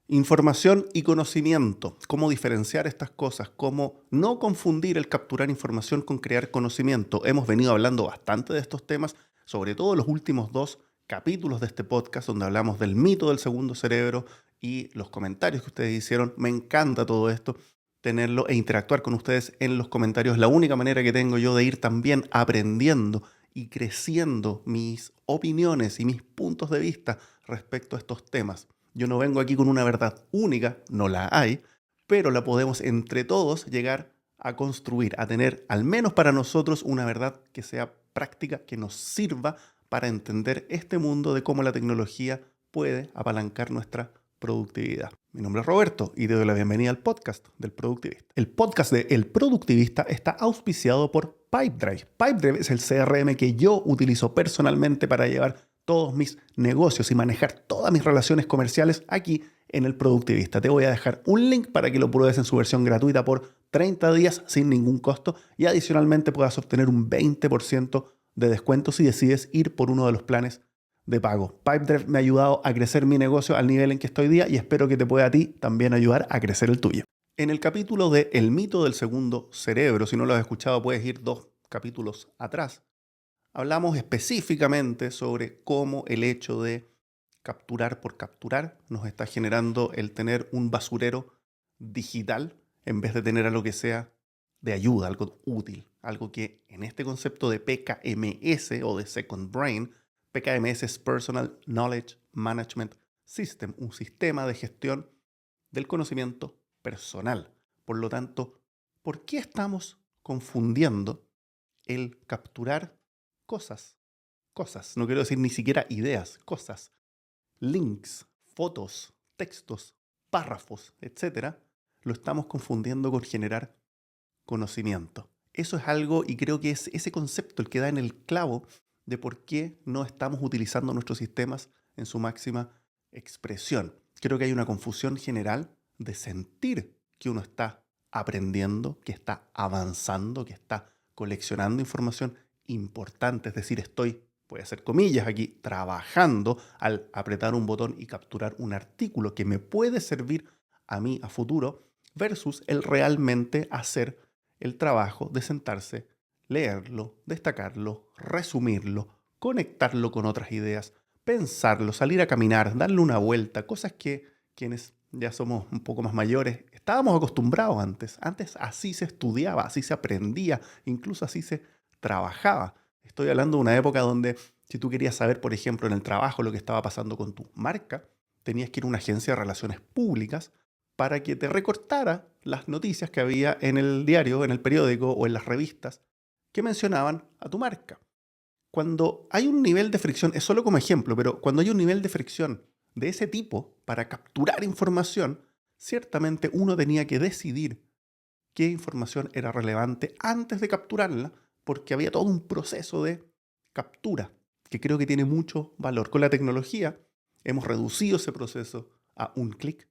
Información y conocimiento. Cómo diferenciar estas cosas, cómo no confundir el capturar información con crear conocimiento. Hemos venido hablando bastante de estos temas, sobre todo en los últimos dos capítulos de este podcast, donde hablamos del mito del segundo cerebro y los comentarios que ustedes hicieron. Me encanta todo esto, tenerlo e interactuar con ustedes en los comentarios. La única manera que tengo yo de ir también aprendiendo y creciendo mis opiniones y mis puntos de vista respecto a estos temas. Yo no vengo aquí con una verdad única, no la hay, pero la podemos entre todos llegar a construir, a tener al menos para nosotros una verdad que sea práctica, que nos sirva para entender este mundo de cómo la tecnología puede apalancar nuestra productividad. Mi nombre es Roberto y te doy la bienvenida al podcast del Productivista. El podcast de El Productivista está auspiciado por Pipedrive. Pipedrive es el CRM que yo utilizo personalmente para llevar todos mis negocios y manejar todas mis relaciones comerciales aquí en El Productivista. Te voy a dejar un link para que lo pruebes en su versión gratuita por 30 días sin ningún costo y adicionalmente puedas obtener un 20% de descuento si decides ir por uno de los planes de pago. Pipedrive me ha ayudado a crecer mi negocio al nivel en que estoy hoy día y espero que te pueda a ti también ayudar a crecer el tuyo. En el capítulo de El mito del segundo cerebro, si no lo has escuchado puedes ir 2 capítulos atrás, hablamos específicamente sobre cómo el hecho de capturar por capturar nos está generando el tener un basurero digital en vez de tener algo que sea de ayuda, algo útil, algo que en este concepto de PKMS o de Second Brain, PKMS es Personal Knowledge Management System, un sistema de gestión del conocimiento personal. Por lo tanto, ¿por qué estamos confundiendo el capturar cosas? Cosas, no quiero decir ni siquiera ideas, cosas, links, fotos, textos, párrafos, etcétera, lo estamos confundiendo con generar conocimiento. Eso es algo, y creo que es ese concepto el que da en el clavo de por qué no estamos utilizando nuestros sistemas en su máxima expresión. Creo que hay una confusión general de sentir que uno está aprendiendo, que está avanzando, que está coleccionando información importante, es decir, estoy, voy a hacer comillas aquí, trabajando al apretar un botón y capturar un artículo que me puede servir a mí a futuro, versus el realmente hacer el trabajo de sentarse, leerlo, destacarlo, resumirlo, conectarlo con otras ideas, pensarlo, salir a caminar, darle una vuelta, cosas que quienes ya somos un poco más mayores estábamos acostumbrados antes. Antes así se estudiaba, así se aprendía, incluso así se trabajaba. Estoy hablando de una época donde si tú querías saber, por ejemplo, en el trabajo lo que estaba pasando con tu marca, tenías que ir a una agencia de relaciones públicas para que te recortara las noticias que había en el diario, en el periódico o en las revistas que mencionaban a tu marca. Cuando hay un nivel de fricción, es solo como ejemplo, pero cuando hay un nivel de fricción de ese tipo para capturar información, ciertamente uno tenía que decidir qué información era relevante antes de capturarla, porque había todo un proceso de captura que creo que tiene mucho valor. Con la tecnología hemos reducido ese proceso a un clic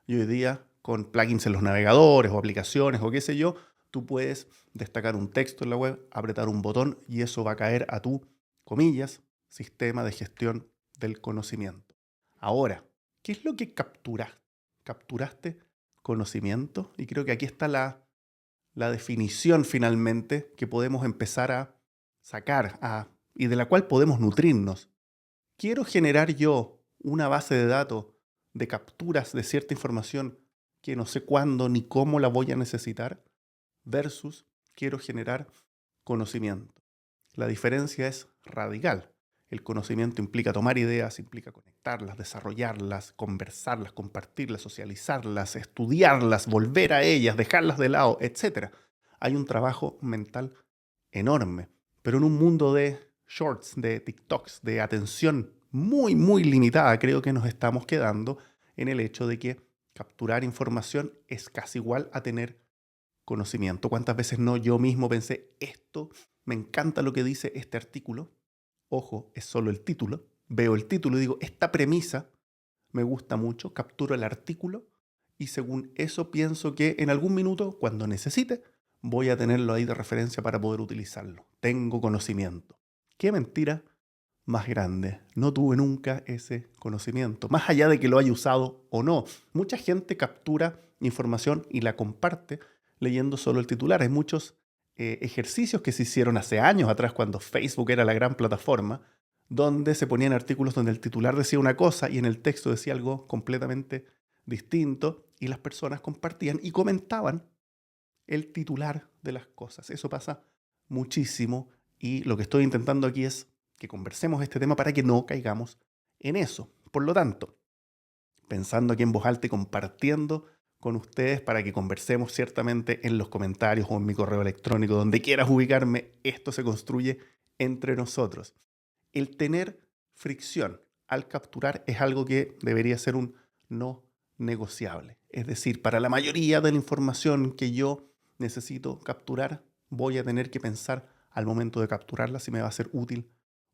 y hoy día, con plugins en los navegadores o aplicaciones o qué sé yo, tú puedes destacar un texto en la web, apretar un botón y eso va a caer a tu, comillas, sistema de gestión del conocimiento. Ahora, ¿qué es lo que capturaste? ¿Capturaste conocimiento? Y creo que aquí está la definición finalmente que podemos empezar a sacar y de la cual podemos nutrirnos. ¿Quiero generar yo una base de datos de capturas de cierta información que no sé cuándo ni cómo la voy a necesitar? Versus quiero generar conocimiento. La diferencia es radical. El conocimiento implica tomar ideas, implica conectarlas, desarrollarlas, conversarlas, compartirlas, socializarlas, estudiarlas, volver a ellas, dejarlas de lado, etc. Hay un trabajo mental enorme, pero en un mundo de shorts, de TikToks, de atención muy, muy limitada, creo que nos estamos quedando en el hecho de que capturar información es casi igual a tener conocimiento. ¿Cuántas veces no yo mismo pensé, esto, me encanta lo que dice este artículo? Ojo, es solo el título. Veo el título y digo, esta premisa me gusta mucho, capturo el artículo y según eso pienso que en algún minuto, cuando necesite, voy a tenerlo ahí de referencia para poder utilizarlo. Tengo conocimiento. Qué mentira más grande. No tuve nunca ese conocimiento, más allá de que lo haya usado o no. Mucha gente captura información y la comparte leyendo solo el titular. Hay muchos ejercicios que se hicieron hace años atrás, cuando Facebook era la gran plataforma, donde se ponían artículos donde el titular decía una cosa y en el texto decía algo completamente distinto, y las personas compartían y comentaban el titular de las cosas. Eso pasa muchísimo, y lo que estoy intentando aquí es que conversemos este tema para que no caigamos en eso. Por lo tanto, pensando aquí en voz alta y compartiendo con ustedes para que conversemos ciertamente en los comentarios o en mi correo electrónico, donde quieras ubicarme, esto se construye entre nosotros. El tener fricción al capturar es algo que debería ser un no negociable. Es decir, para la mayoría de la información que yo necesito capturar, voy a tener que pensar al momento de capturarla si me va a ser útil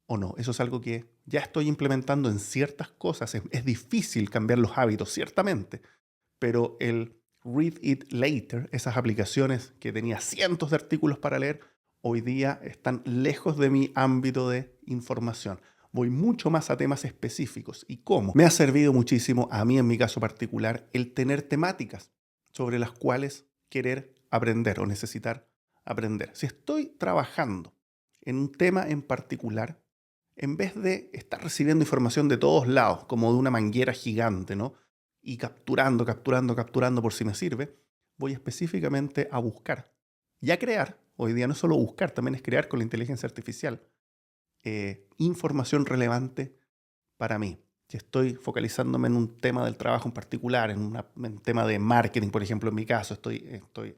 o no. Eso es algo que ya estoy implementando en ciertas cosas. Es difícil cambiar los hábitos, ciertamente, pero el read it later, esas aplicaciones que tenía cientos de artículos para leer, hoy día están lejos de mi ámbito de información. Voy mucho más a temas específicos. ¿Y cómo? Me ha servido muchísimo, a mí en mi caso particular, el tener temáticas sobre las cuales querer aprender o necesitar aprender. Si estoy trabajando en un tema en particular, en vez de estar recibiendo información de todos lados, como de una manguera gigante, ¿no? Y capturando por si me sirve, voy específicamente a buscar y a crear. Hoy día no es solo buscar, también es crear con la inteligencia artificial información relevante para mí. Si estoy focalizándome en un tema del trabajo en particular, en un tema de marketing, por ejemplo, en mi caso, estoy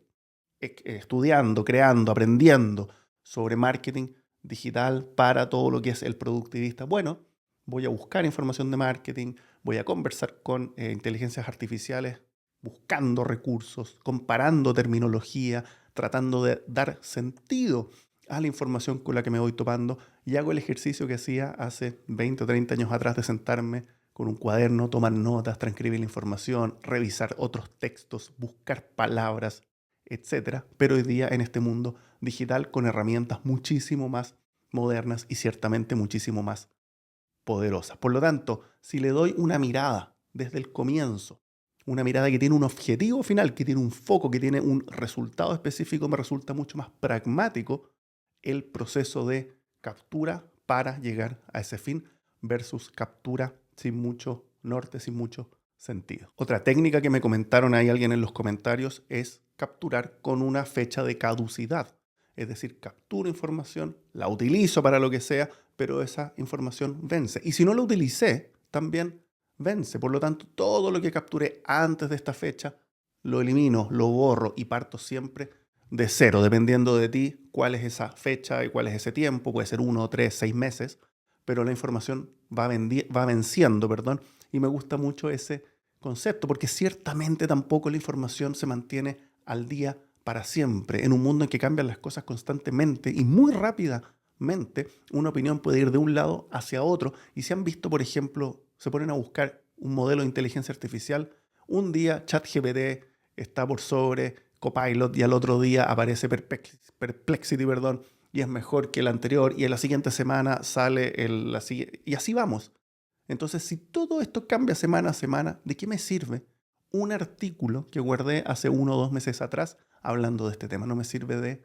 estudiando, creando, aprendiendo sobre marketing digital para todo lo que es el productivista. Bueno, voy a buscar información de marketing, voy a conversar con inteligencias artificiales, buscando recursos, comparando terminología, tratando de dar sentido a la información con la que me voy topando, y hago el ejercicio que hacía hace 20 o 30 años atrás de sentarme con un cuaderno, tomar notas, transcribir la información, revisar otros textos, buscar palabras, etcétera. Pero hoy día en este mundo digital con herramientas muchísimo más modernas y ciertamente muchísimo más poderosas. Por lo tanto, si le doy una mirada desde el comienzo, una mirada que tiene un objetivo final, que tiene un foco, que tiene un resultado específico, me resulta mucho más pragmático el proceso de captura para llegar a ese fin versus captura sin mucho norte, sin mucho sentido. Otra técnica que me comentaron ahí alguien en los comentarios es capturar con una fecha de caducidad. Es decir, capturo información, la utilizo para lo que sea, pero esa información vence. Y si no la utilicé, también vence. Por lo tanto, todo lo que capturé antes de esta fecha, lo elimino, lo borro y parto siempre de cero, dependiendo de ti cuál es esa fecha y cuál es ese tiempo. Puede ser 1, 3, 6 meses, pero la información va venciendo, perdón, y me gusta mucho ese concepto, porque ciertamente tampoco la información se mantiene al día para siempre. En un mundo en que cambian las cosas constantemente y muy rápidamente, una opinión puede ir de un lado hacia otro. Y si han visto, por ejemplo, se ponen a buscar un modelo de inteligencia artificial, un día ChatGPT está por sobre Copilot y al otro día aparece Perplexity, perdón, y es mejor que el anterior, y en la siguiente semana sale y así vamos. Entonces, si todo esto cambia semana a semana, ¿de qué me sirve un artículo que guardé hace 1 o 2 meses atrás hablando de este tema? No me sirve de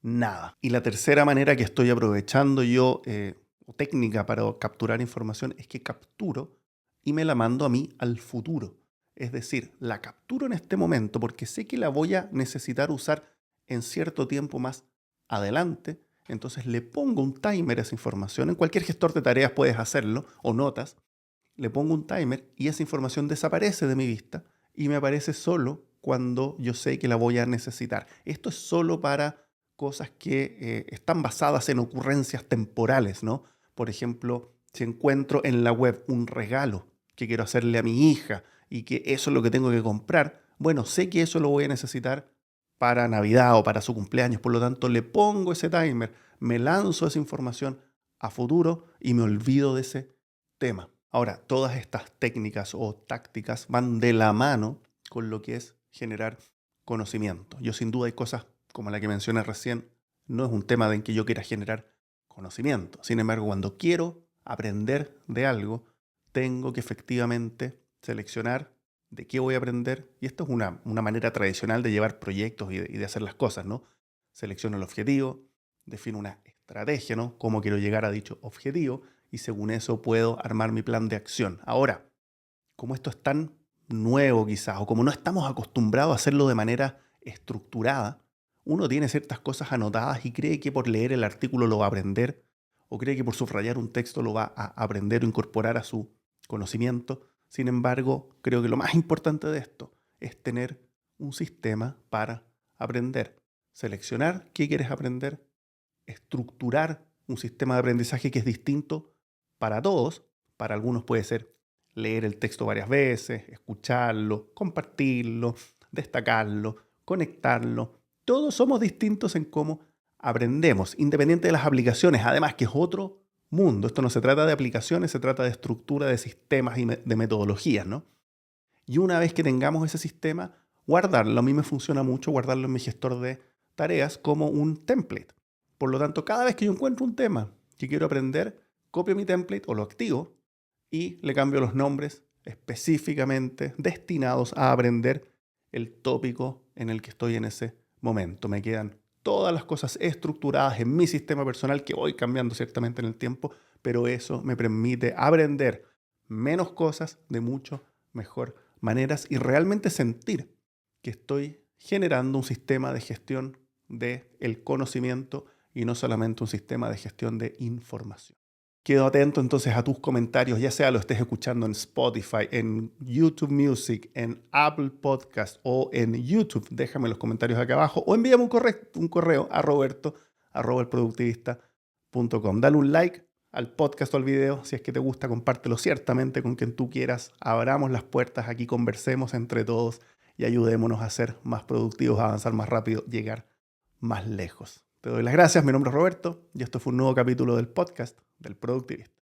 nada. Y la tercera manera que estoy aprovechando yo, o técnica para capturar información, es que capturo y me la mando a mí al futuro. Es decir, la capturo en este momento porque sé que la voy a necesitar usar en cierto tiempo más adelante. Entonces le pongo un timer a esa información. En cualquier gestor de tareas puedes hacerlo, o notas. Le pongo un timer y esa información desaparece de mi vista y me aparece solo cuando yo sé que la voy a necesitar. Esto es solo para cosas que están basadas en ocurrencias temporales, ¿no? Por ejemplo, si encuentro en la web un regalo que quiero hacerle a mi hija y que eso es lo que tengo que comprar, bueno, sé que eso lo voy a necesitar para Navidad o para su cumpleaños, por lo tanto le pongo ese timer, me lanzo esa información a futuro y me olvido de ese tema. Ahora, todas estas técnicas o tácticas van de la mano con lo que es generar conocimiento. Yo sin duda hay cosas como la que mencioné recién, no es un tema de en que yo quiera generar conocimiento. Sin embargo, cuando quiero aprender de algo, tengo que efectivamente seleccionar de qué voy a aprender. Y esto es una manera tradicional de llevar proyectos y de hacer las cosas, ¿no? Selecciono el objetivo, defino una estrategia, ¿no? Cómo quiero llegar a dicho objetivo y según eso puedo armar mi plan de acción. Ahora, como esto es tan nuevo quizás, o como no estamos acostumbrados a hacerlo de manera estructurada, uno tiene ciertas cosas anotadas y cree que por leer el artículo lo va a aprender, o cree que por subrayar un texto lo va a aprender o incorporar a su conocimiento. Sin embargo, creo que lo más importante de esto es tener un sistema para aprender. Seleccionar qué quieres aprender, estructurar un sistema de aprendizaje que es distinto para todos. Para algunos puede ser leer el texto varias veces, escucharlo, compartirlo, destacarlo, conectarlo. Todos somos distintos en cómo aprendemos, independiente de las aplicaciones. Además, que es otro mundo. Esto no se trata de aplicaciones, se trata de estructura de sistemas y de metodologías, ¿no? Y una vez que tengamos ese sistema, guardarlo. A mí me funciona mucho guardarlo en mi gestor de tareas como un template. Por lo tanto, cada vez que yo encuentro un tema que quiero aprender, copio mi template o lo activo y le cambio los nombres específicamente destinados a aprender el tópico en el que estoy en ese momento. Me quedan todas las cosas estructuradas en mi sistema personal que voy cambiando ciertamente en el tiempo, pero eso me permite aprender menos cosas de mucho mejor maneras y realmente sentir que estoy generando un sistema de gestión del conocimiento y no solamente un sistema de gestión de información. Quedo atento entonces a tus comentarios, ya sea lo estés escuchando en Spotify, en YouTube Music, en Apple Podcast o en YouTube. Déjame los comentarios acá abajo o envíame un correo a roberto@elproductivista.com. Dale un like al podcast o al video. Si es que te gusta, compártelo ciertamente con quien tú quieras. Abramos las puertas aquí, conversemos entre todos y ayudémonos a ser más productivos, a avanzar más rápido, llegar más lejos. Te doy las gracias, mi nombre es Roberto y esto fue un nuevo capítulo del podcast del Productivista.